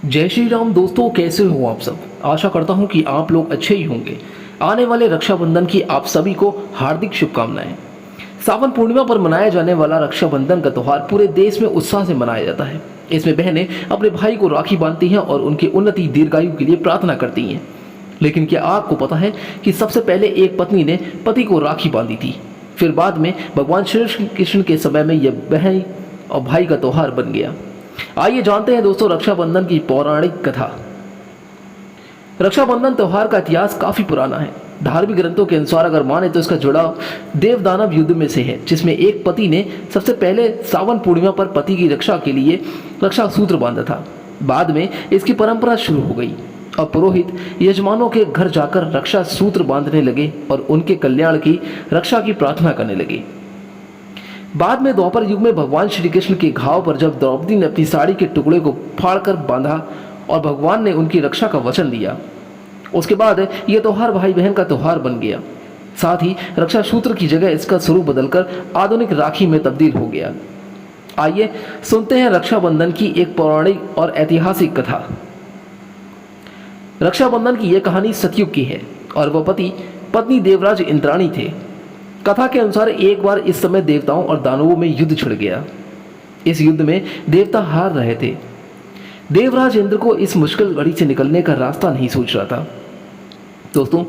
जय श्री राम दोस्तों, कैसे हो आप सब। आशा करता हूं कि आप लोग अच्छे ही होंगे। आने वाले रक्षाबंधन की आप सभी को हार्दिक शुभकामनाएं। सावन पूर्णिमा पर मनाया जाने वाला रक्षाबंधन का त्यौहार पूरे देश में उत्साह से मनाया जाता है। इसमें बहनें अपने भाई को राखी बांधती हैं और उनकी उन्नति दीर्घायु के लिए प्रार्थना करती हैं। लेकिन क्या आपको पता है कि सबसे पहले एक पत्नी ने पति को राखी बांधी थी, फिर बाद में भगवान श्री कृष्ण के समय में यह बहन और भाई का त्यौहार बन गया। आइए जानते हैं दोस्तों रक्षाबंधन की पौराणिक कथा। रक्षाबंधन त्यौहार का इतिहास काफी पुराना है। धार्मिक ग्रंथों के अनुसार अगर माने तो इसका जुड़ाव देव दानव युद्ध में से है, जिसमें एक पति ने सबसे पहले सावन पूर्णिमा पर पति की रक्षा के लिए रक्षा सूत्र बांधा था। बाद में इसकी परंपरा शुरू हो गई और पुरोहित यजमानों के घर जाकर रक्षा सूत्र बांधने लगे और उनके कल्याण की रक्षा की प्रार्थना करने लगे। बाद में द्वापर युग में भगवान श्री कृष्ण के घाव पर जब द्रौपदी ने अपनी साड़ी के टुकड़े को फाड़कर बांधा और भगवान ने उनकी रक्षा का वचन दिया, उसके बाद यह त्यौहार भाई बहन का त्यौहार बन गया। साथ ही रक्षा सूत्र की जगह इसका स्वरूप बदलकर आधुनिक राखी में तब्दील हो गया। आइए सुनते हैं रक्षाबंधन की एक पौराणिक और ऐतिहासिक कथा। रक्षाबंधन की यह कहानी सतयुग की है और वह पति पत्नी देवराज इंद्राणी थे। कथा के अनुसार एक बार इस समय देवताओं और दानवों में युद्ध छिड़ गया। इस युद्ध में देवता हार रहे थे। देवराज इंद्र को इस मुश्किल घड़ी से निकलने का रास्ता नहीं सूझ रहा था। दोस्तों,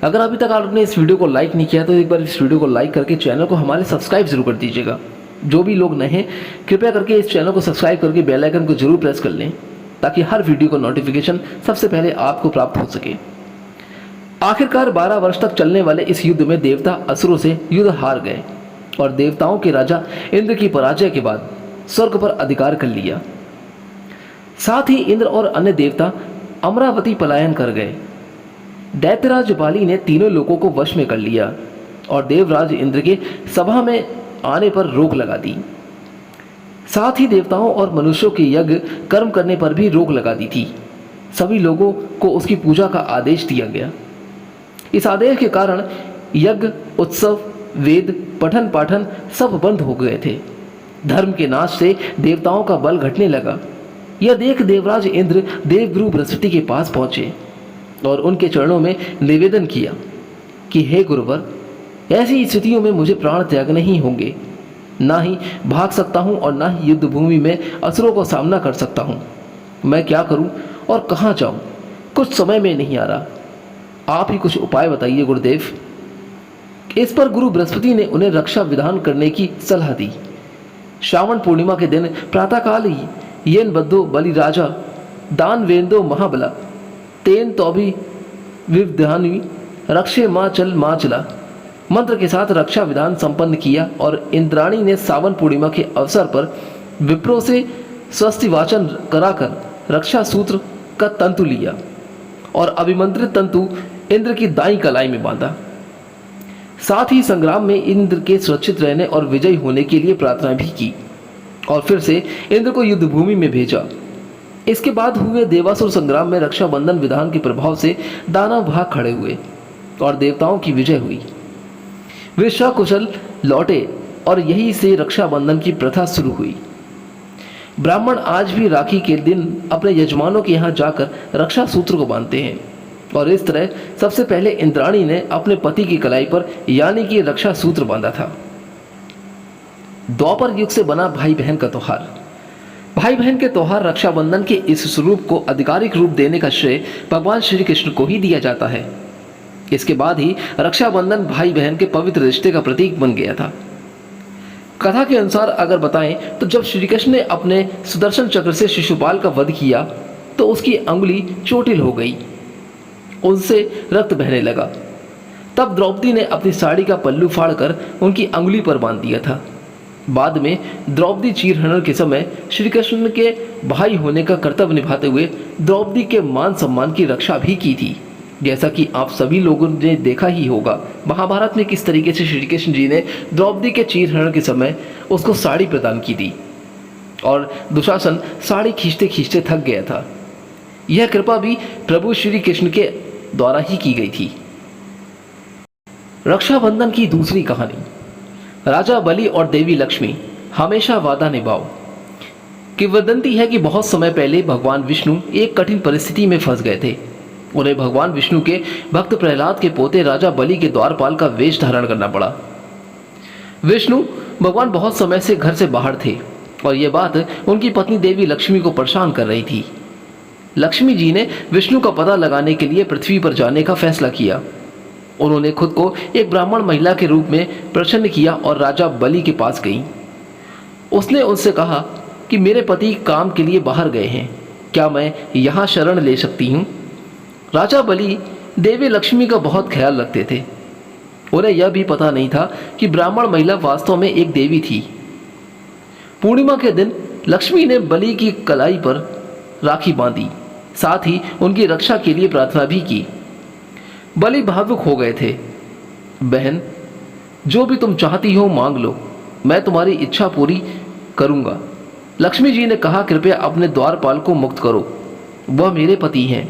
अगर अभी तक आपने इस वीडियो को लाइक नहीं किया तो एक बार इस वीडियो को लाइक करके चैनल को हमारे सब्सक्राइब जरूर कर दीजिएगा। जो भी लोग नए हैं कृपया करके इस चैनल को सब्सक्राइब करके बेल आइकन को जरूर प्रेस कर लें, ताकि हर वीडियो का नोटिफिकेशन सबसे पहले आपको प्राप्त हो सके। आखिरकार 12 वर्ष तक चलने वाले इस युद्ध में देवता असुरों से युद्ध हार गए और देवताओं के राजा इंद्र की पराजय के बाद स्वर्ग पर अधिकार कर लिया। साथ ही इंद्र और अन्य देवता अमरावती पलायन कर गए। दैत्यराज बाली ने तीनों लोगों को वश में कर लिया और देवराज इंद्र के सभा में आने पर रोक लगा दी। साथ ही देवताओं और मनुष्यों के यज्ञ कर्म करने पर भी रोक लगा दी थी। सभी लोगों को उसकी पूजा का आदेश दिया गया। इस आदेश के कारण यज्ञ, उत्सव, वेद, पठन पाठन सब बंद हो गए थे। धर्म के नाश से देवताओं का बल घटने लगा। यह देख देवराज इंद्र देवगुरु बृहस्पति के पास पहुंचे और उनके चरणों में निवेदन किया कि हे गुरुवर, ऐसी स्थितियों में मुझे प्राण त्यागने ही होंगे। ना ही भाग सकता हूं और ना ही युद्ध भूमि में असुरों का सामना कर सकता हूं। मैं क्या करूं और कहां जाऊं, कुछ समय में नहीं आ रहा। आप ही कुछ उपाय बताइए गुरुदेव। इस पर गुरु बृहस्पति ने उन्हें रक्षा विधान करने की सलाह दी। श्रावण पूर्णिमा के दिन प्रातःकाल येन बद्धो बलि राजा दान वेंदो महाबला तेन तौभी विविधानी रक्षे माँ चला मंत्र के साथ रक्षा विधान संपन्न किया और इंद्राणी ने सावन पूर्णिमा के अवसर पर विप्रों से स्वस्ति वाचन कराकर रक्षा सूत्र का तंतु लिया और अभिमंत्रित तंतु इंद्र की दाईं कलाई में बांधा। साथ ही संग्राम में इंद्र के सुरक्षित रहने और विजयी होने के लिए प्रार्थना भी की और फिर से इंद्र को युद्ध भूमि में भेजा। इसके बाद हुए देवासुर संग्राम में रक्षाबंधन विधान के प्रभाव से दानव भाग खड़े हुए और देवताओं की विजय हुई। वे सकुशल लौटे और यही से रक्षाबंधन की प्रथा शुरू हुई। ब्राह्मण आज भी राखी के दिन अपने यजमानों के यहाँ जाकर रक्षा सूत्र को बांधते हैं और इस तरह सबसे पहले इंद्राणी ने अपने पति की कलाई पर यानी कि रक्षा सूत्र बांधा था। द्वापर युग से बना भाई बहन का त्यौहार। भाई बहन के त्यौहार रक्षाबंधन के इस स्वरूप को आधिकारिक रूप देने का श्रेय भगवान श्री कृष्ण को ही दिया जाता है। इसके बाद ही रक्षाबंधन भाई बहन के पवित्र रिश्ते का प्रतीक बन गया था। कथा के अनुसार अगर बताएं तो जब श्री कृष्ण ने अपने सुदर्शन चक्र से शिशुपाल का वध किया तो उसकी अंगुली चोटिल हो गई, उनसे रक्त बहने लगा। तब द्रौपदी ने अपनी साड़ी का पल्लू फाड़कर उनकी अंगुली पर बांध दिया था। बाद में द्रौपदी चीरहरण के समय श्री कृष्ण के भाई होने का कर्तव्य निभाते हुए द्रौपदी के मान सम्मान की रक्षा भी की थी। जैसा कि आप सभी लोगों ने देखा ही होगा महाभारत में किस तरीके से श्री कृष्ण जी ने द्रौपदी के चीरहरण के समय उसको साड़ी प्रदान की थी और दुशासन साड़ी खींचते खींचते थक गया था। यह कृपा भी प्रभु श्री कृष्ण के द्वारा ही की गई थी। रक्षाबंधन की दूसरी कहानी। राजा बलि और देवी लक्ष्मी हमेशा वादा निभाओ। किंवदंती है कि बहुत समय पहले भगवान विष्णु एक कठिन परिस्थिति में फंस गए थे। उन्हें भगवान विष्णु के भक्त प्रहलाद के पोते राजा बलि के द्वारपाल का वेश धारण करना पड़ा। विष्णु भगवान बहुत समय से घर से बाहर थे और यह बात उनकी पत्नी देवी लक्ष्मी को परेशान कर रही थी। लक्ष्मी जी ने विष्णु का पता लगाने के लिए पृथ्वी पर जाने का फैसला किया। उन्होंने खुद को एक ब्राह्मण महिला के रूप में प्रसन्न किया और राजा बलि के पास गई। उसने उनसे कहा कि मेरे पति काम के लिए बाहर गए हैं, क्या मैं यहाँ शरण ले सकती हूँ? राजा बलि देवी लक्ष्मी का बहुत ख्याल रखते थे। उन्हें यह भी पता नहीं था कि ब्राह्मण महिला वास्तव में एक देवी थी। पूर्णिमा के दिन लक्ष्मी ने बलि की कलाई पर राखी बांधी, साथ ही उनकी रक्षा के लिए प्रार्थना भी की। बलि भावुक हो गए थे। बहन, जो भी तुम चाहती हो मांग लो, मैं तुम्हारी इच्छा पूरी करूंगा। लक्ष्मी जी ने कहा, कृपया अपने द्वारपाल को मुक्त करो, वह मेरे पति हैं।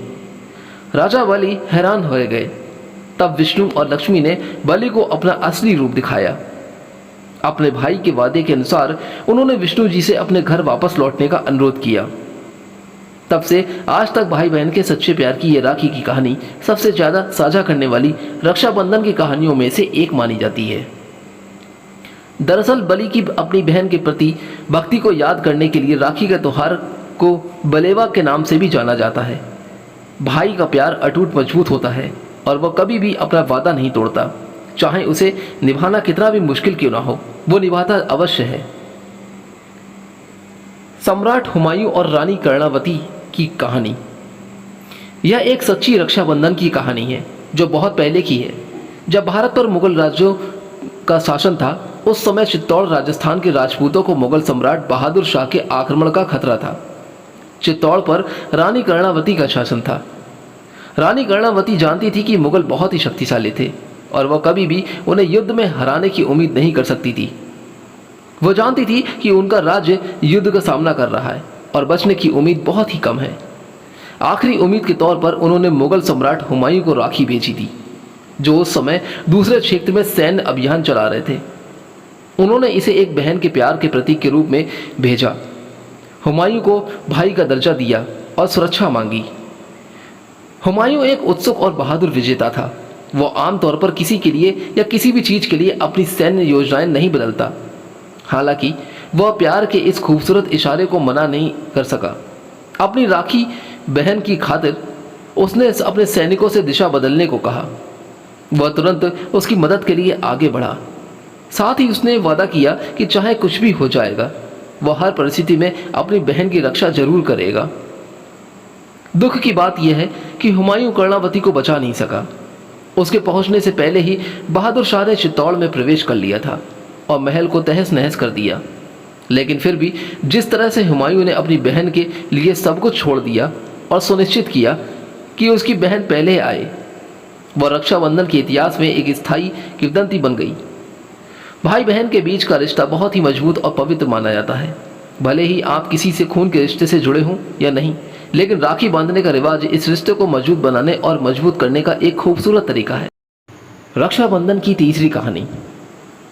राजा बलि हैरान हो गए। तब विष्णु और लक्ष्मी ने बलि को अपना असली रूप दिखाया। अपने भाई के वादे के अनुसार उन्होंने विष्णु जी से अपने घर वापस लौटने का अनुरोध किया। तब से आज तक भाई बहन के सच्चे प्यार की ये राखी की कहानी सबसे ज्यादा साझा करने वाली रक्षाबंधन की कहानियों में से एक मानी जाती है। दरअसल बलि की अपनी बहन के प्रति भक्ति को याद करने के लिए राखी के त्योहार को बलेवा के नाम से भी जाना जाता है। भाई का प्यार अटूट मजबूत होता है और वह कभी भी अपना वादा नहीं तोड़ता, चाहे उसे निभाना कितना भी मुश्किल क्यों ना हो, वो निभाता अवश्य है। सम्राट हुमायूं और रानी कर्णावती की कहानी। यह एक सच्ची रक्षाबंधन की कहानी है जो बहुत पहले की है। जब भारत पर मुगल राज्यों का शासन था, उस समय चित्तौड़ राजस्थान के राजपूतों को मुगल सम्राट बहादुर शाह के आक्रमण का खतरा था। चित्तौड़ पर रानी कर्णावती का शासन था। रानी कर्णावती जानती थी कि मुगल बहुत ही शक्तिशाली थे और वह कभी भी उन्हें युद्ध में हराने की उम्मीद नहीं कर सकती थी। वह जानती थी कि उनका राज्य युद्ध का सामना कर रहा है और बचने की उम्मीद बहुत ही कम है। आखिरी उम्मीद के तौर पर उन्होंने मुगल सम्राट हुमायूं को राखी भेजी थी, जो उस समय दूसरे क्षेत्र में सैन्य अभियान चला रहे थे। उन्होंने इसे एक बहन के प्यार के प्रतीक के रूप में भेजा। हुमायूं को भाई का दर्जा दिया और सुरक्षा मांगी। हुमायूं एक उत्सुक और बहादुर विजेता था। वह आमतौर पर किसी के लिए या किसी भी चीज के लिए अपनी सैन्य योजनाएं नहीं बदलता। हालांकि वह प्यार के इस खूबसूरत इशारे को मना नहीं कर सका। अपनी राखी बहन की खातिर उसने अपने सैनिकों से दिशा बदलने को कहा। वह तुरंत उसकी मदद के लिए आगे बढ़ा। साथ ही उसने वादा किया कि चाहे कुछ भी हो जाएगा, वह हर परिस्थिति में अपनी बहन की रक्षा जरूर करेगा। दुख की बात यह है कि हुमायूं कर्णावती को बचा नहीं सका। उसके पहुंचने से पहले ही बहादुर शाह ने चित्तौड़ में प्रवेश कर लिया था और महल को तहस नहस कर दिया। लेकिन फिर भी जिस तरह से हुमायूं ने अपनी बहन के लिए सब कुछ छोड़ दिया और सुनिश्चित किया कि उसकी बहन पहले आए, वह रक्षाबंधन के इतिहास में एक स्थायी किंवदंती बन गई। भाई बहन के बीच का रिश्ता बहुत ही मजबूत और पवित्र माना जाता है। भले ही आप किसी से खून के रिश्ते से जुड़े हों या नहीं, लेकिन राखी बांधने का रिवाज इस रिश्ते को मजबूत बनाने और मजबूत करने का एक खूबसूरत तरीका है। रक्षाबंधन की तीसरी कहानी,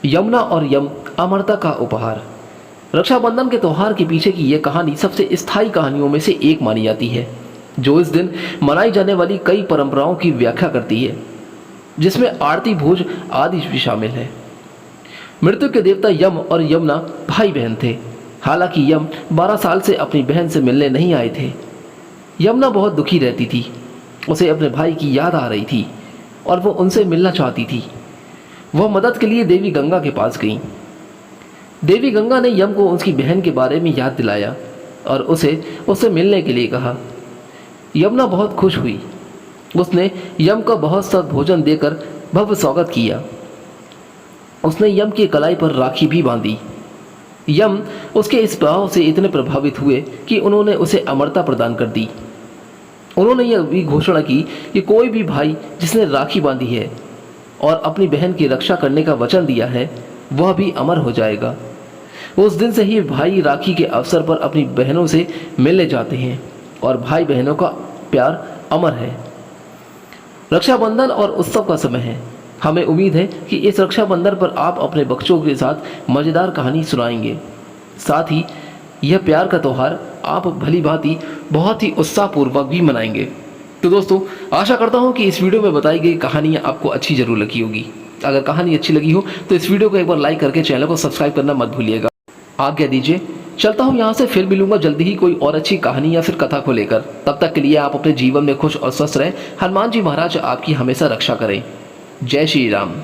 यमुना और यम, अमरता का उपहार। रक्षाबंधन के त्यौहार के पीछे की यह कहानी सबसे स्थायी कहानियों में से एक मानी जाती है, जो इस दिन मनाई जाने वाली कई परंपराओं की व्याख्या करती है, जिसमें आरती भोज आदि भी शामिल है। मृत्यु के देवता यम और यमुना भाई बहन थे। हालांकि यम 12 साल से अपनी बहन से मिलने नहीं आए थे। यमुना बहुत दुखी रहती थी। उसे अपने भाई की याद आ रही थी और वो उनसे मिलना चाहती थी। वह मदद के लिए देवी गंगा के पास गई। देवी गंगा ने यम को उसकी बहन के बारे में याद दिलाया और उससे मिलने के लिए कहा। यमुना बहुत खुश हुई। उसने यम का बहुत सा भोजन देकर भव्य स्वागत किया। उसने यम की कलाई पर राखी भी बांधी। यम उसके इस भाव से इतने प्रभावित हुए कि उन्होंने उसे अमरता प्रदान कर दी। उन्होंने यह भी घोषणा की कि कोई भी भाई जिसने राखी बांधी है और अपनी बहन की रक्षा करने का वचन दिया है, वह भी अमर हो जाएगा। उस दिन से ही भाई राखी के अवसर पर अपनी बहनों से मिलने जाते हैं और भाई बहनों का प्यार अमर है। रक्षाबंधन और उत्सव का समय है। हमें उम्मीद है कि इस रक्षाबंधन पर आप अपने बच्चों के साथ मज़ेदार कहानी सुनाएंगे। साथ ही यह प्यार का त्यौहार आप भली भांति बहुत ही उत्साहपूर्वक भी मनाएंगे। तो दोस्तों, आशा करता हूँ कि इस वीडियो में बताई गई कहानी आपको अच्छी जरूर लगी होगी। अगर कहानी अच्छी लगी हो तो इस वीडियो को एक बार लाइक करके चैनल को सब्सक्राइब करना मत भूलिएगा। आज्ञा दीजिए, चलता हूँ यहाँ से, फिर मिलूंगा जल्दी ही कोई और अच्छी कहानी या फिर कथा को लेकर। तब तक के लिए आप अपने जीवन में खुश और स्वस्थ रहें। हनुमान जी महाराज आपकी हमेशा रक्षा करें। जय श्री राम।